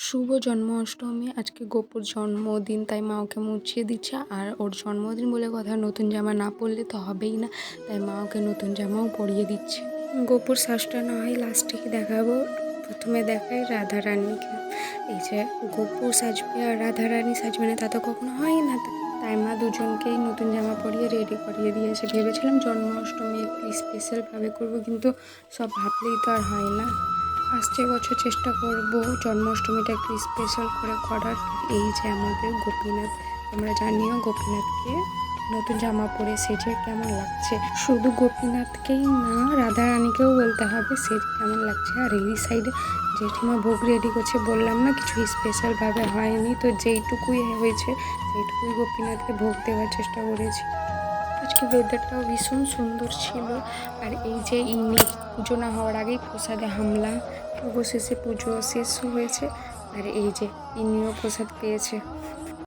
শুভ জন্মাষ্টমী। আজকে গোপুর জন্মদিন, তাই মা ওকে মুছিয়ে দিচ্ছে। আর ওর জন্মদিন বলে কথা, নতুন জামা না পরলে তো হবেই না, তাই মা ওকে নতুন জামাও পরিয়ে দিচ্ছে। গোপুর সাজটা না হয় লাস্টে কি দেখাবো, প্রথমে দেখাই রাধা রানীকে। এই যে গোপু সাজবে আর রাধা রানী সাজবে না, তা তো কখনো হয় না। তাই মা দুজনকেই নতুন জামা পরিয়ে রেডি করিয়ে দিয়েছে। ভেবেছিলাম জন্মাষ্টমী একটু স্পেশালভাবে করবো, কিন্তু সব ভাবলেই তো আর হয় না। আসছে বছর চেষ্টা করব জন্মাষ্টমীটা একটু স্পেশাল করে করার। এই যে আমাদের গোপীনাথ, তোমরা জানিও গোপীনাথকে নতুন জামা পরে সেজে কেমন লাগছে। শুধু গোপীনাথকেই না, রাধা রানীকেও বলতে হবে সেজে কেমন লাগছে। আর এই সাইডে জেঠিমা ভোগ রেডি করছে, বললাম না কিছু স্পেশালভাবে হয়নি, তো যেইটুকুই হয়েছে সেইটুকুই গোপীনাথকে ভোগ দেওয়ার চেষ্টা করেছি। আজকে ওয়েদারটাও ভীষণ সুন্দর ছিল। আর এই যে ইনি পুজো না হওয়ার আগেই প্রসাদে হামলা, অবশেষে পুজো শেষ হয়েছে। আর এই যে ইনিও প্রসাদ পেয়েছে।